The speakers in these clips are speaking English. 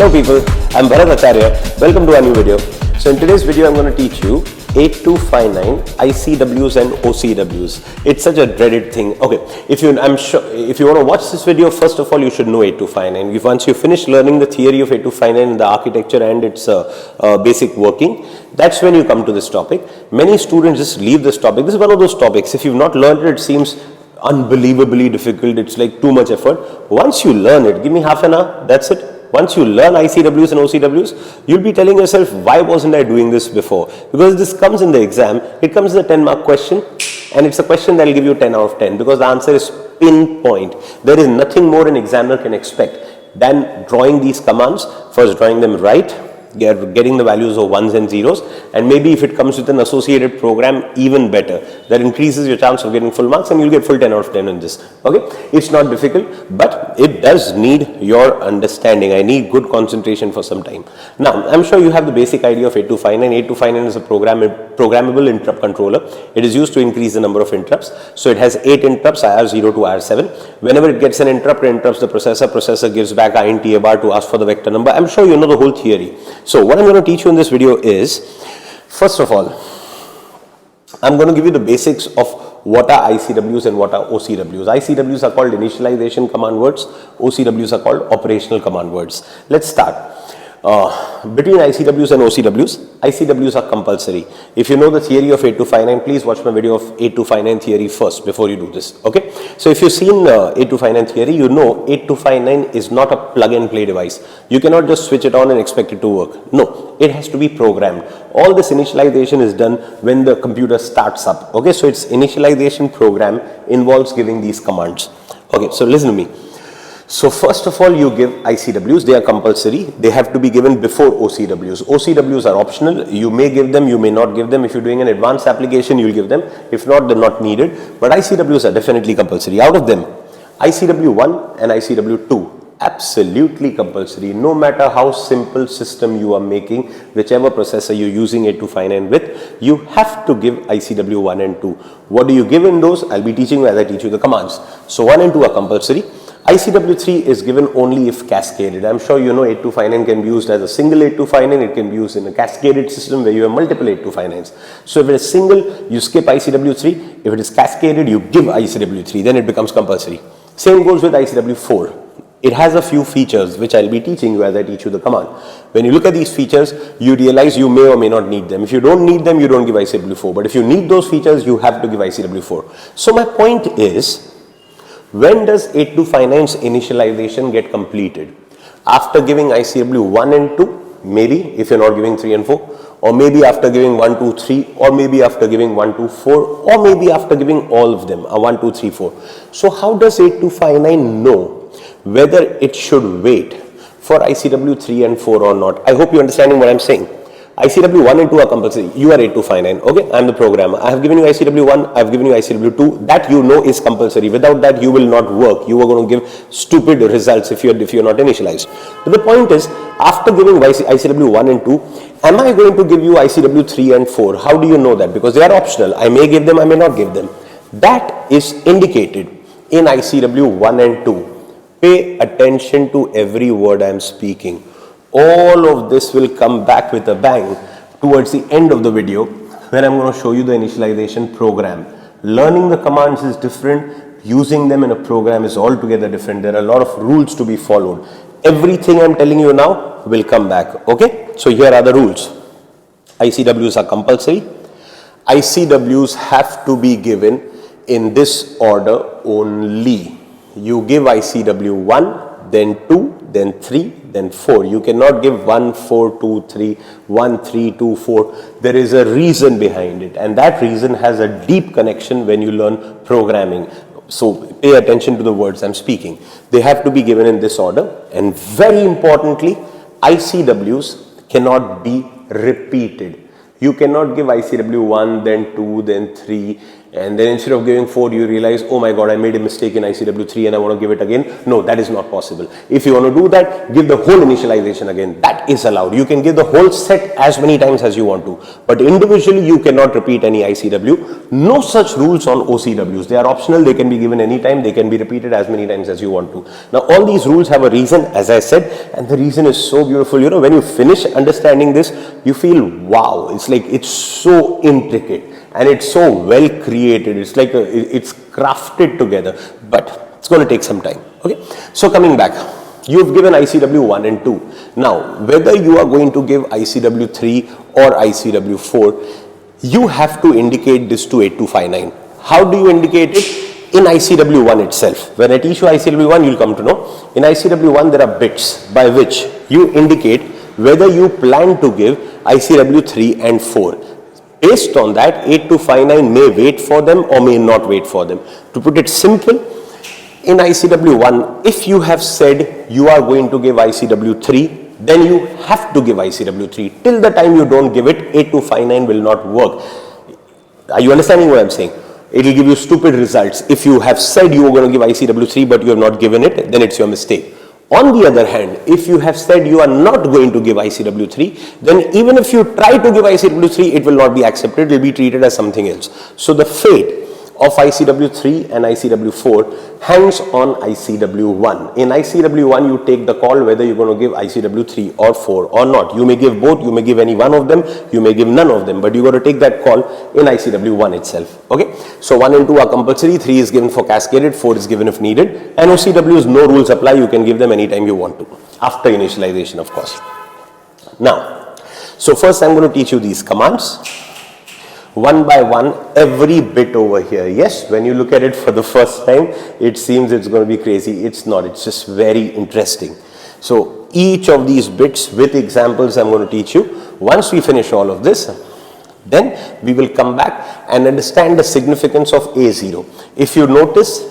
Hello people, I'm Bharat Acharya. Welcome to a new video. So in today's video I'm going to teach you 8259 ICWs and OCWs. It's such a dreaded thing. Okay, if you want to watch this video, first of all you should know 8259. Once you finish learning the theory of 8259, the architecture and its basic working, that's when you come to this topic. Many students just leave this topic. This is one of those topics. If you've not learned it, it seems unbelievably difficult. It's like too much effort. Once you learn it, give me half an hour, that's it. Once you learn ICWs and OCWs, you'll be telling yourself, why wasn't I doing this before? Because this comes in the exam, it comes as a 10-mark question, and it's a question that will give you 10 out of 10 because the answer is pinpoint. There is nothing more an examiner can expect than drawing these commands, first drawing them right, getting the values of ones and zeros, and maybe if it comes with an associated program, even better. That increases your chance of getting full marks and you'll get full 10 out of 10 in this. Okay, it's not difficult, but it does need your understanding. I need good concentration for some time. Now, I'm sure you have the basic idea of 8259. 8259 is a programmable interrupt controller. It is used to increase the number of interrupts. So it has 8 interrupts, IR0 to IR7. Whenever it gets an interrupt, it interrupts the processor gives back int a bar to ask for the vector number. I'm sure you know the whole theory. So what I'm going to teach you in this video is, first of all, I'm going to give you the basics of what are ICWs and what are OCWs. ICWs are called initialization command words. OCWs are called operational command words. Let's start. Between ICWs and OCWs, ICWs are compulsory. If you know the theory of 8259, please watch my video of 8259 theory first before you do this. Okay. So if you've seen 8259 theory, you know 8259 is not a plug and play device. You cannot just switch it on and expect it to work. No, it has to be programmed. All this initialization is done when the computer starts up. Okay. So its initialization program involves giving these commands. Okay. So listen to me. So first of all, you give ICWs, they are compulsory, they have to be given before OCWs. OCWs are optional, you may give them, you may not give them. If you're doing an advanced application, you'll give them. If not, they're not needed. But ICWs are definitely compulsory. Out of them, ICW1 and ICW2, absolutely compulsory. No matter how simple system you are making, whichever processor you're using 8259 with, you have to give ICW1 and 2. What do you give in those? I'll be teaching you as I teach you the commands. So 1 and 2 are compulsory. ICW3 is given only if cascaded. I'm sure you know 8259 can be used as a single 8259. It can be used in a cascaded system where you have multiple 8259s. So if it is single, you skip ICW3. If it is cascaded, you give ICW3. Then it becomes compulsory. Same goes with ICW4. It has a few features which I'll be teaching you as I teach you the command. When you look at these features, you realize you may or may not need them. If you don't need them, you don't give ICW4. But if you need those features, you have to give ICW4. So my point is, when does 8259's initialization get completed? After giving ICW 1 and 2, maybe if you're not giving 3 and 4, or maybe after giving 1, 2, 3, or maybe after giving 1, 2, 4, or maybe after giving all of them, 1, 2, 3, 4. So how does 8259 know whether it should wait for ICW 3 and 4 or not? I hope you're understanding what I'm saying. ICW 1 and 2 are compulsory. You are 8259. Okay, I'm the programmer. I have given you ICW 1, I have given you ICW 2. That you know is compulsory. Without that, you will not work. You are going to give stupid results if you're not initialized. But the point is, after giving ICW 1 and 2, am I going to give you ICW 3 and 4? How do you know that? Because they are optional. I may give them, I may not give them. That is indicated in ICW 1 and 2. Pay attention to every word I am speaking. All of this will come back with a bang towards the end of the video when I'm going to show you the initialization program. Learning the commands is different. Using them in a program is altogether different. There are a lot of rules to be followed. Everything I'm telling you now will come back. Okay? So here are the rules. ICWs are compulsory. ICWs have to be given in this order only. You give ICW 1, then 2, then 3, then 4. You cannot give 1, 4, 2, 3, 1, 3, 2, 4. There is a reason behind it, and that reason has a deep connection when you learn programming. So pay attention to the words I'm speaking. They have to be given in this order, and very importantly, ICWs cannot be repeated. You cannot give ICW 1, then 2, then 3, and then instead of giving 4 you realize, oh my god, I made a mistake in ICW3 and I want to give it again. No, that is not possible. If you want to do that, give the whole initialization again. That is allowed. You can give the whole set as many times as you want to, but individually you cannot repeat any ICW. No such rules on OCWs. They are optional. They can be given anytime. They can be repeated as many times as you want to. Now all these rules have a reason, as I said, and the reason is so beautiful. You know, when you finish understanding this, you feel wow. It's like it's so intricate and it's so well created. It's like it's crafted together, but it's going to take some time. Okay, so coming back, you've given ICW 1 and 2. Now whether you are going to give ICW 3 or ICW 4, you have to indicate this to 8259. How do you indicate it? In ICW 1 itself. When I teach you ICW 1, you'll come to know. In ICW 1, there are bits by which you indicate whether you plan to give ICW 3 and 4. Based on that, 8259 may wait for them or may not wait for them. To put it simple, in ICW 1, if you have said you are going to give ICW 3, then you have to give ICW 3. Till the time you don't give it, 8259 will not work. Are you understanding what I'm saying? It will give you stupid results. If you have said you are going to give ICW 3 but you have not given it, then it's your mistake. On the other hand, if you have said you are not going to give ICW 3, then even if you try to give ICW 3, it will not be accepted. It will be treated as something else. So the fate of ICW 3 and ICW 4 hangs on ICW 1. In ICW 1, you take the call whether you're going to give ICW 3 or 4 or not. You may give both, you may give any one of them, you may give none of them, but you got to take that call in ICW 1 itself. Okay, so 1 and 2 are compulsory, 3 is given for cascaded, 4 is given if needed, and OCWs, no rules apply. You can give them anytime you want to, after initialization, of course. Now, so first I'm going to teach you these commands. One by one, every bit over here. Yes, when you look at it for the first time, it seems it's going to be crazy. It's not. It's just very interesting. So each of these bits with examples I'm going to teach you. Once we finish all of this, then we will come back and understand the significance of A0. If you notice,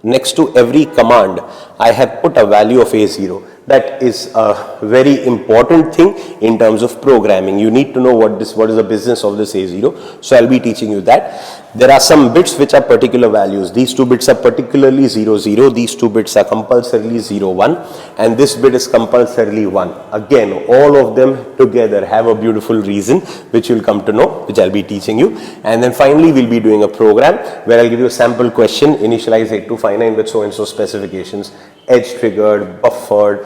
next to every command, I have put a value of A0. That is a very important thing in terms of programming. You need to know what is the business of this A0. So I'll be teaching you that. There are some bits which are particular values. These two bits are particularly 0, 0. These two bits are compulsorily 0, 1. And this bit is compulsorily 1. Again, all of them together have a beautiful reason, which you'll come to know, which I'll be teaching you. And then finally, we'll be doing a program where I'll give you a sample question, initialize 8259 with so-and-so specifications. Edge triggered, buffered,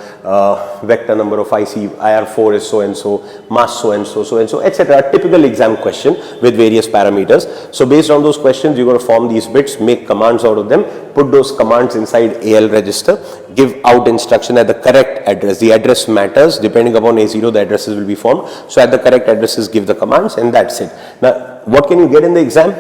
vector number of IR4 is so-and-so, mass so-and-so, etc. Typical exam question with various parameters. So based on those questions, you're going to form these bits, make commands out of them, put those commands inside AL register, give out instruction at the correct address. The address matters. Depending upon A0, the addresses will be formed. So at the correct addresses, give the commands, and that's it. Now, what can you get in the exam?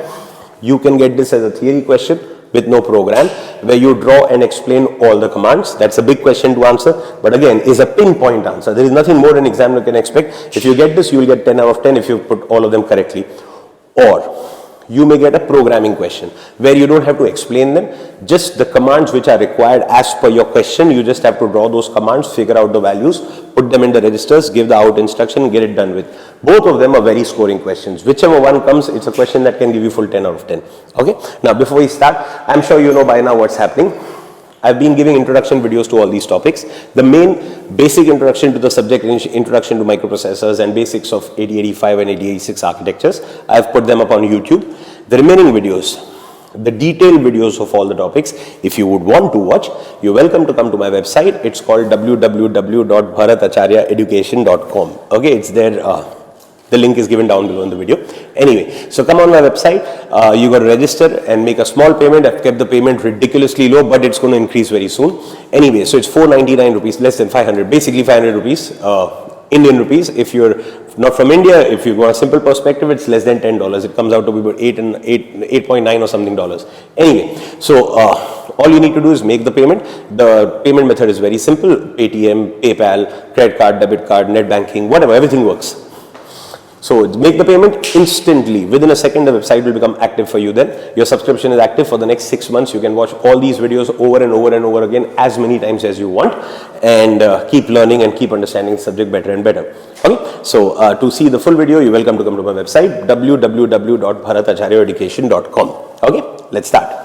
You can get this as a theory question with no program, where you draw and explain all the commands. That's a big question to answer, but again, is a pinpoint answer. There is nothing more an examiner can expect. If you get this, you will get 10 out of 10 if you put all of them correctly. Or you may get a programming question where you don't have to explain them, just the commands which are required as per your question. You just have to draw those commands, figure out the values, put them in the registers, give the out instruction, get it done with. Both of them are very scoring questions. Whichever one comes, it's a question that can give you full 10 out of 10. Okay. Now, before we start, I'm sure you know by now what's happening. I've been giving introduction videos to all these topics. The main basic introduction to the subject, introduction to microprocessors and basics of 8085 and 8086 architectures, I've put them up on YouTube. The remaining videos, the detailed videos of all the topics, if you would want to watch, you're welcome to come to my website. It's called www.bharatacharyaeducation.com. Okay, it's there. The link is given down below in the video. Anyway, so come on my website, you got to register and make a small payment. I've kept the payment ridiculously low, but it's going to increase very soon. Anyway, so it's 499 rupees, less than 500, basically 500 rupees, Indian rupees. If you're not from India, if you want a simple perspective, it's less than $10. It comes out to be about 8.9 or something dollars. Anyway, so all you need to do is make the payment. The payment method is very simple. Paytm, PayPal, credit card, debit card, net banking, whatever, everything works. So make the payment instantly. Within a second, the website will become active for you then. Your subscription is active for the next 6 months. You can watch all these videos over and over and over again as many times as you want, and keep learning and keep understanding the subject better and better. Okay. So to see the full video, you're welcome to come to my website, www.bharatacharyaeducation.com. Okay, let's start.